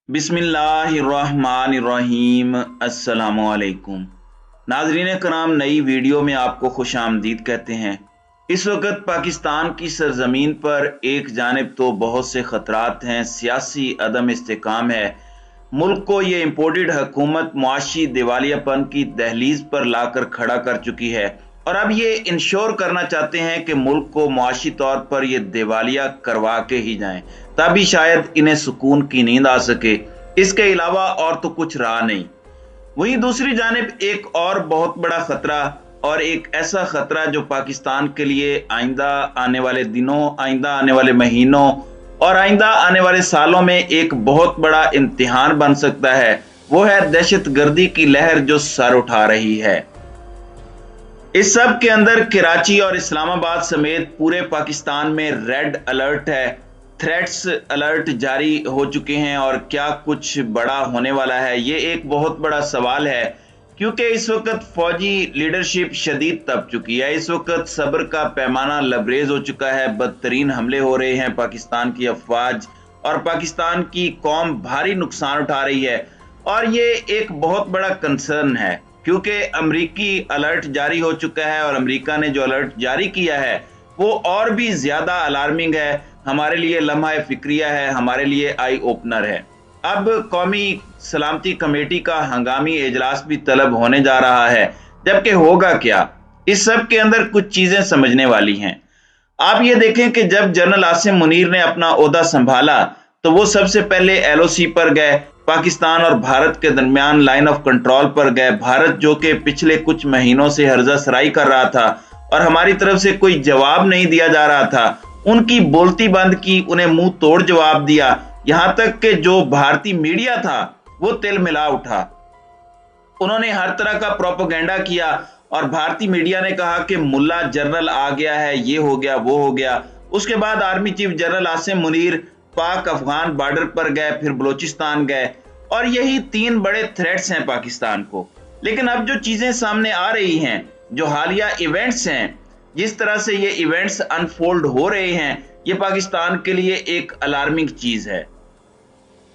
बिस्मिल्लाहिर्रहमानिर्रहीम। अस्सलामुअलैकुम नाजरीन कराम, नई वीडियो में आपको खुश आमदीद कहते हैं। इस वक्त पाकिस्तान की सरजमीन पर एक जानिब तो बहुत से ख़तरात हैं, सियासी अदम इस्तेकाम है, मुल्क को ये इम्पोर्टेड हुकूमत मुआशी दिवालियापन की दहलीज पर लाकर खड़ा कर चुकी है और अब ये इंश्योर करना चाहते हैं कि मुल्क को मुआशी तौर पर ये दिवालिया करवा के ही जाएं, तभी शायद इन्हें सुकून की नींद आ सके। इसके अलावा और तो कुछ रहा नहीं। वहीं दूसरी जानिब एक और बहुत बड़ा खतरा, और एक ऐसा खतरा जो पाकिस्तान के लिए आइंदा आने वाले दिनों, आइंदा आने वाले महीनों और आइंदा आने वाले सालों में एक बहुत बड़ा इम्तिहान बन सकता है, वो है दहशतगर्दी की लहर जो सर उठा रही है। इस सब के अंदर कराची और इस्लामाबाद समेत पूरे पाकिस्तान में रेड अलर्ट है, थ्रेट्स अलर्ट जारी हो चुके हैं और क्या कुछ बड़ा होने वाला है, ये एक बहुत बड़ा सवाल है। क्योंकि इस वक्त फौजी लीडरशिप शदीद तप चुकी है, इस वक्त सब्र का पैमाना लबरेज हो चुका है, बदतरीन हमले हो रहे हैं पाकिस्तान की अफवाज और पाकिस्तान की कौम भारी नुकसान उठा रही है। और ये एक बहुत बड़ा कंसर्न है क्योंकि अमरीकी अलर्ट जारी हो चुका है और अमरीका ने जो अलर्ट जारी किया है वो और भी ज्यादा अलार्मिंग है, हमारे लिए लम्हा फिक्रिया है, हमारे लिए आई ओपनर है। अब कौमी सलामती कमेटी का हंगामी इजलास भी तलब होने जा रहा है, जबकि होगा क्या, इस सब के अंदर कुछ चीजें समझने वाली हैं। आप ये देखें कि जब जनरल आसिम मुनीर ने अपना ओहदा संभाला तो वो सबसे पहले एलओसी पर गए, पाकिस्तान और भारत के दरमियान लाइन ऑफ कंट्रोल पर गए। भारत जो कि पिछले कुछ महीनों से हर्जा सराई कर रहा था और हमारी तरफ से कोई जवाब नहीं दिया जा रहा था, उनकी बोलती बंद की, उन्हें मुंह तोड़ जवाब दिया। यहां तक कि जो भारतीय मीडिया था वो तिल मिला उठा, उन्होंने हर तरह का प्रोपेगेंडा किया और भारतीय मीडिया ने कहा कि मुल्ला जनरल आ गया है, ये हो गया वो हो गया। उसके बाद army chief general Asim Munir पाक अफगान बॉर्डर पर गए, फिर बलोचिस्तान गए और यही तीन बड़े थ्रेट्स हैं पाकिस्तान को। लेकिन अब जो चीजें सामने आ रही हैं, जो हालिया इवेंट्स हैं, जिस तरह से ये इवेंट्स अनफोल्ड हो रहे हैं, ये पाकिस्तान के लिए एक अलार्मिंग चीज है।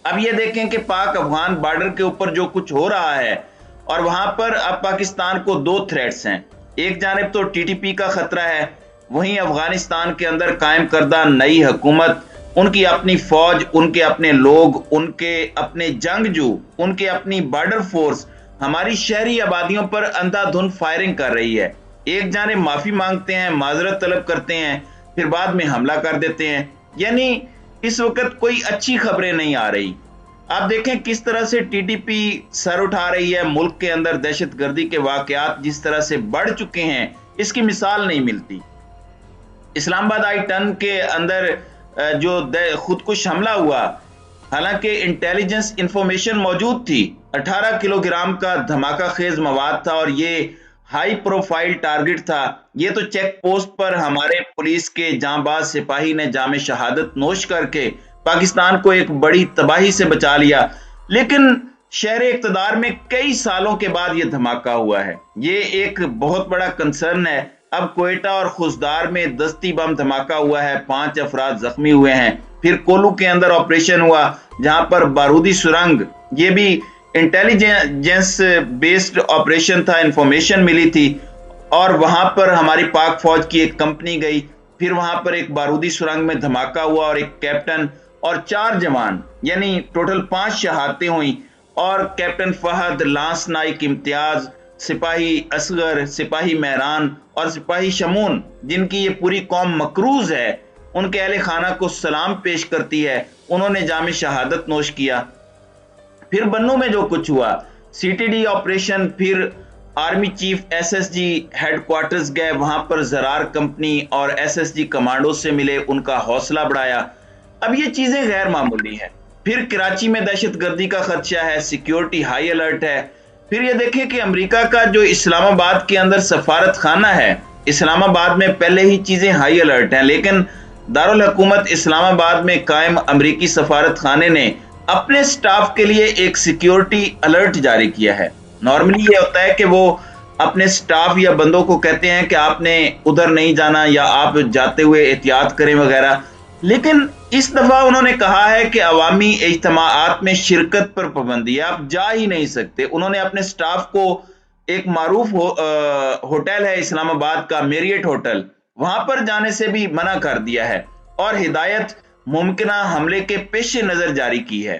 अब ये देखें कि पाक अफगान बॉर्डर के ऊपर जो कुछ हो रहा है और वहां पर अब पाकिस्तान को दो थ्रेट्स हैं। एक जानिब तो टीटीपी का खतरा है, वहीं अफगानिस्तान के अंदर कायम करदा नई हुकूमत, उनकी अपनी फौज, उनके अपने लोग, उनके अपने जंगजू, उनके अपनी बॉर्डर फोर्स हमारी शहरी आबादियों पर अंधाधुंध फायरिंग कर रही है। एक जानिब माफी मांगते हैं, माजरत तलब करते हैं, फिर बाद में हमला कर देते हैं। यानी इस वक्त कोई अच्छी खबरें नहीं आ रही। आप देखें किस तरह से टीटीपी सर उठा रही है, मुल्क के अंदर दहशतगर्दी के वाकयात जिस तरह से बढ़ चुके हैं, इसकी मिसाल नहीं मिलती। इस्लामाबाद आई टन के अंदर जो खुदकुश हमला हुआ, हालांकि इंटेलिजेंस इंफॉर्मेशन मौजूद थी, 18 किलोग्राम का धमाका खेज मवाद था और ये हाई प्रोफाइल टारगेट था। ये तो चेक पोस्ट पर हमारे पुलिस के जांबाज सिपाही ने जामे शहादत नोश करके पाकिस्तान को एक बड़ी तबाही से बचा लिया। लेकिन शहर इक़्तिदार में कई सालों के बाद ये धमाका हुआ है, ये एक बहुत बड़ा कंसर्न है। अब क्वेटा और खुशदार में दस्ती बम धमाका हुआ है, 5 अफराद जख्मी हुए हैं। फिर कोलू के अंदर ऑपरेशन हुआ जहां पर बारूदी सुरंग, ये भी इंटेलिजेंस बेस्ड ऑपरेशन था, इंफॉर्मेशन मिली थी और वहां पर हमारी पाक फौज की एक कंपनी गई। फिर वहां पर एक बारूदी सुरंग में धमाका हुआ और एक कैप्टन और 4 जवान, यानी टोटल 5 शहादतें हुई। और कैप्टन फहद, लांस नाइक इम्तियाज, सिपाही असगर, सिपाही मेहरान और सिपाही शमून, जिनकी ये पूरी कौम मकरूज है, उनके अहले खाना को सलाम पेश करती है, उन्होंने जामे शहादत नोश किया। फिर बन्नू में जो कुछ हुआ, सीटीडी ऑपरेशन, फिर आर्मी चीफ एसएसजी हेडक्वार्टर्स गए, वहां पर जरार कंपनी और एसएसजी कमांडो से मिले, उनका हौसला बढ़ाया। अब ये चीजें गैर मामूली है। फिर कराची में दहशतगर्दी का खदशा है, सिक्योरिटी हाई अलर्ट है। फिर ये देखें कि अमेरिका का जो इस्लामाबाद के अंदर सफारत खाना है, इस्लामाबाद में पहले ही चीजें हाई अलर्ट हैं, लेकिन दारुल हुकूमत इस्लामाबाद में कायम अमेरिकी सफारत खाने ने अपने स्टाफ के लिए एक सिक्योरिटी अलर्ट जारी किया है। नॉर्मली ये होता है कि वो अपने स्टाफ या बंदों को कहते हैं कि आपने उधर नहीं जाना या आप जाते हुए एहतियात करें वगैरह, लेकिन इस दफा उन्होंने कहा है कि अवामी इज्तिमाआत में शिरकत पर पाबंदी है, आप जा ही नहीं सकते। उन्होंने अपने स्टाफ को एक मारूफ होटल है इस्लामाबाद का, मेरियट होटल, वहां पर जाने से भी मना कर दिया है और हिदायत मुमकिना हमले के पेश नजर जारी की है।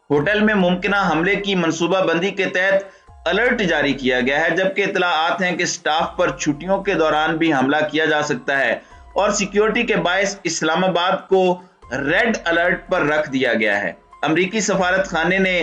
होटल में मुमकिना हमले की मंसूबाबंदी के तहत अलर्ट जारी किया गया है, जबकि इतलाआत हैं कि स्टाफ पर छुट्टियों के दौरान भी हमला किया जा सकता है और सिक्योरिटी के बायस इस्लामाबाद को रेड अलर्ट पर रख दिया गया है। अमरीकी सफारत खाने ने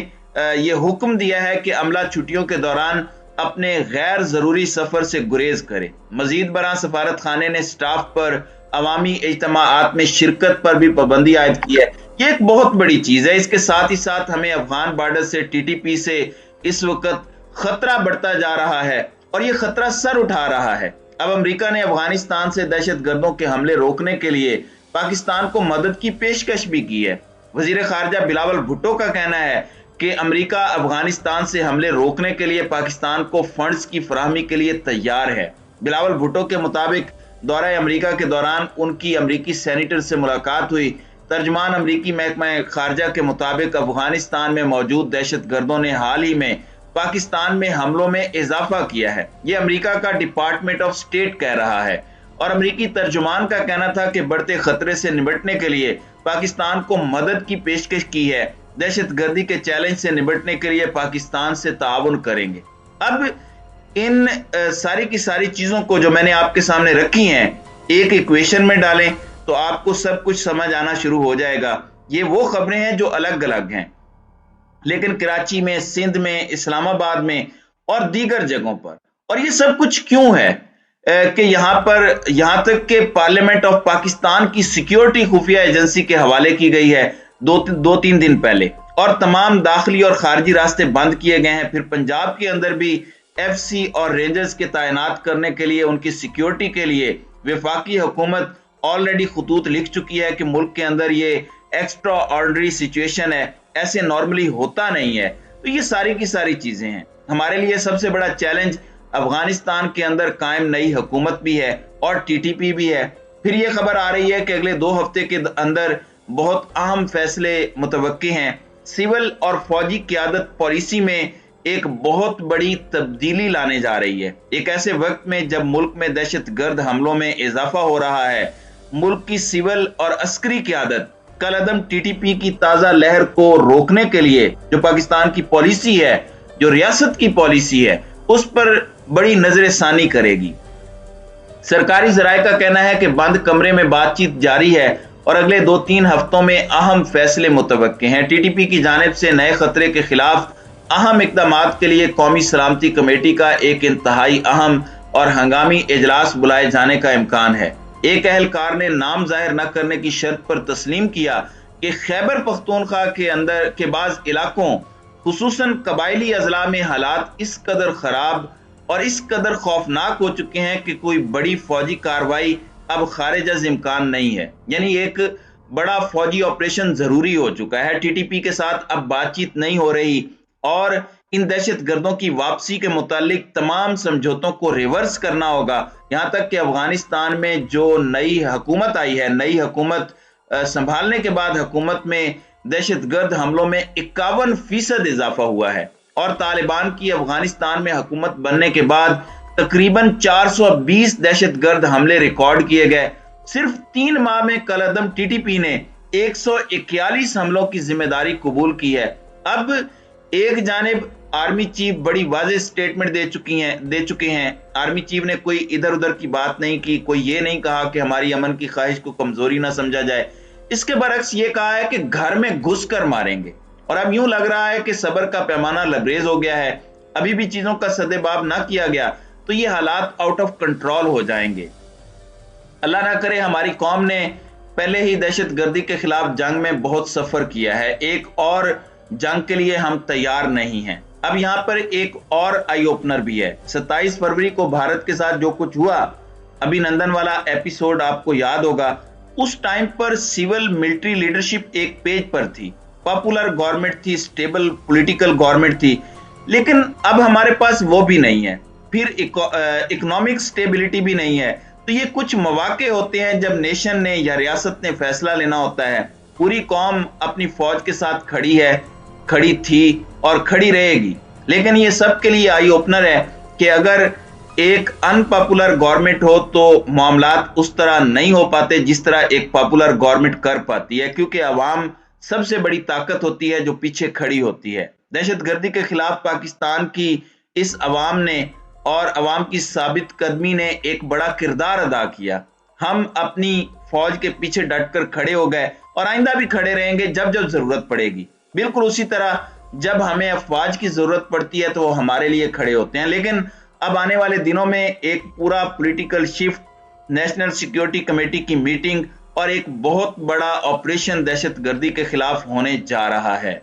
यह हुक्म दिया है कि अमला छुट्टियों के दौरान अपने गैर जरूरी सफर से गुरेज करे। मजीद बरा सफारत खाने ने स्टाफ पर अवामी इज्तिमाआत में शिरकत पर भी पाबंदी आयद की है। ये एक बहुत बड़ी चीज है। इसके साथ ही साथ हमें अफगान बॉर्डर से टीटीपी से इस वक्त खतरा बढ़ता जा रहा है और ये खतरा सर उठा रहा है। अब अमेरिका ने अफगानिस्तान से दहशतगर्दों के हमले रोकने के लिए पाकिस्तान को मदद की पेशकश भी की है। वजीर खारजा बिलावल भुट्टो का कहना है कि अमेरिका अफगानिस्तान से हमले रोकने के लिए पाकिस्तान को फंड्स की फराहमी के लिए तैयार है। बिलावल भुट्टो के मुताबिक दौरा अमेरिका के दौरान उनकी अमेरिकी सेनेटर से मुलाकात हुई। तर्जमान अमेरिकी महकमा खारजा के मुताबिक अफगानिस्तान में मौजूद दहशतगर्दों ने हाल ही में पाकिस्तान में हमलों में इजाफा किया है, यह अमेरिका का डिपार्टमेंट ऑफ स्टेट कह रहा है। और अमेरिकी तर्जुमान का कहना था कि बढ़ते खतरे से निपटने के लिए पाकिस्तान को मदद की पेशकश की है, दहशतगर्दी के चैलेंज से निपटने के लिए पाकिस्तान से ताउन करेंगे। अब इन सारी की सारी चीजों को जो मैंने आपके सामने रखी हैं एक इक्वेशन में डालें तो आपको सब कुछ समझ आना शुरू हो जाएगा। ये वो खबरें हैं जो अलग अलग हैं, लेकिन कराची में, सिंध में, इस्लामाबाद में और दीगर जगहों पर। और ये सब कुछ क्यों है कि यहां तक के पार्लियामेंट ऑफ पाकिस्तान की सिक्योरिटी खुफिया एजेंसी के हवाले की गई है दो तीन दिन पहले, और तमाम दाखिली और खारजी रास्ते बंद किए गए हैं। फिर पंजाब के अंदर भी एफसी और रेंजर्स के तैनात करने के लिए, उनकी सिक्योरिटी के लिए वफाकी हुकूमत ऑलरेडी खतूत लिख चुकी है कि मुल्क के अंदर ये एक्स्ट्रा ऑर्डिनरी सिचुएशन है, ऐसे नॉर्मली होता नहीं है। तो ये सारी की सारी चीजें हैं। हमारे लिए सबसे बड़ा चैलेंज अफगानिस्तान के अंदर कायम नई हुकूमत भी है और टीटीपी भी है। फिर ये खबर आ रही है कि अगले 2 हफ्ते के अंदर बहुत अहम फैसले मुतवक्की हैं। सिविल और फौजी क़यादत पॉलिसी में एक बहुत बड़ी तब्दीली लाने जा रही है। एक ऐसे वक्त में जब मुल्क में दहशतगर्द हमलों में इजाफा हो रहा है, मुल्क की सिविल और अस्करी क़यादत कलअदम टीटीपी की ताजा लहर को रोकने के लिए जो पाकिस्तान की पॉलिसी है, जो रियासत की पॉलिसी है, उस पर बड़ी नजरसानी करेगी। सरकारी जराये का कहना है कि बंद कमरे में बातचीत जारी है और अगले 2-3 हफ्तों में अहम फैसले मुतवक्के हैं। टीटीपी की जानिब से नए खतरे के खिलाफ अहम इक़दामात के लिए कौमी सलामती कमेटी का एक इंतहाई अहम और हंगामी इजलास बुलाए जाने का इम्कान है। एक अहलकार ने नाम जाहिर न करने की शर्त पर तस्लीम किया कि खैबर पख्तूनख्वा के अंदर के बाज़ इलाकों, खुसूसन कबायली अजला में हालात इस कदर खराब और इस कदर खौफनाक हो चुके हैं कि कोई बड़ी फौजी कार्रवाई अब खारिज अज़ इम्कान नहीं है। यानी एक बड़ा फौजी ऑपरेशन जरूरी हो चुका है। टीटीपी के साथ अब बातचीत नहीं हो रही और इन दहशतगर्दों की वापसी के मुतालिक तमाम समझौतों को रिवर्स करना होगा। यहां तक कि अफगानिस्तान में जो नई हुकूमत आई है, नई हुकूमत संभालने के बाद हुकूमत में दहशतगर्द हमलों में 51% इजाफा हुआ है और तालिबान की अफगानिस्तान में हुकूमत बनने के बाद तकरीबन 420 दहशतगर्द हमले रिकॉर्ड किए गए। सिर्फ 3 माह में कलअदम टीटीपी ने 141 हमलों की जिम्मेदारी कबूल की है। अब एक जानिब आर्मी चीफ बड़ी वाज़ेह स्टेटमेंट दे चुके हैं। आर्मी चीफ ने कोई इधर उधर की बात नहीं की, कोई ये नहीं कहा कि हमारी अमन की ख्वाहिश को कमजोरी ना समझा जाए। इसके बरक्स ये कहा है कि घर में घुसकर मारेंगे। और अब यूं लग रहा है कि सब्र का पैमाना लबरेज हो गया है। अभी भी चीजों का सदेबाब ना किया गया तो ये हालात आउट ऑफ कंट्रोल हो जाएंगे। अल्लाह ना करे, हमारी कौम ने पहले ही दहशतगर्दी के खिलाफ जंग में बहुत सफर किया है, एक और जंग के लिए हम तैयार नहीं हैं। अब यहाँ पर एक और आई ओपनर भी है। 27 फरवरी को भारत के साथ जो कुछ हुआ, अभिनंदन वाला एपिसोड आपको याद होगा। उस टाइम पर सिविल मिलिट्री लीडरशिप एक पेज पर थी, पॉपुलर गवर्नमेंट थी, स्टेबल पॉलिटिकल गवर्नमेंट थी, लेकिन अब हमारे पास वो भी नहीं है। फिर इकोनॉमिक स्टेबिलिटी भी नहीं है। तो ये कुछ मौके होते हैं जब नेशन ने या रियासत ने फैसला लेना होता है। पूरी कौम अपनी फौज के साथ खड़ी है, खड़ी थी और खड़ी रहेगी। लेकिन ये सबके लिए आई ओपनर है कि अगर एक अनपॉपुलर गवर्नमेंट हो तो मामलात उस तरह नहीं हो पाते जिस तरह एक पॉपुलर गवर्नमेंट कर पाती है, क्योंकि अवाम सबसे बड़ी ताकत होती है जो पीछे खड़ी होती है। दहशतगर्दी के खिलाफ पाकिस्तान की इस अवाम ने और अवाम की साबित कदमी ने एक बड़ा किरदार अदा किया। हम अपनी फौज के पीछे डटकर खड़े हो गए और आइंदा भी खड़े रहेंगे जब जब जरूरत पड़ेगी। बिल्कुल उसी तरह जब हमें अफवाज की जरूरत पड़ती है तो वो हमारे लिए खड़े होते हैं। लेकिन अब आने वाले दिनों में एक पूरा political shift, national security committee की मीटिंग और एक बहुत बड़ा ऑपरेशन दहशतगर्दी के खिलाफ होने जा रहा है।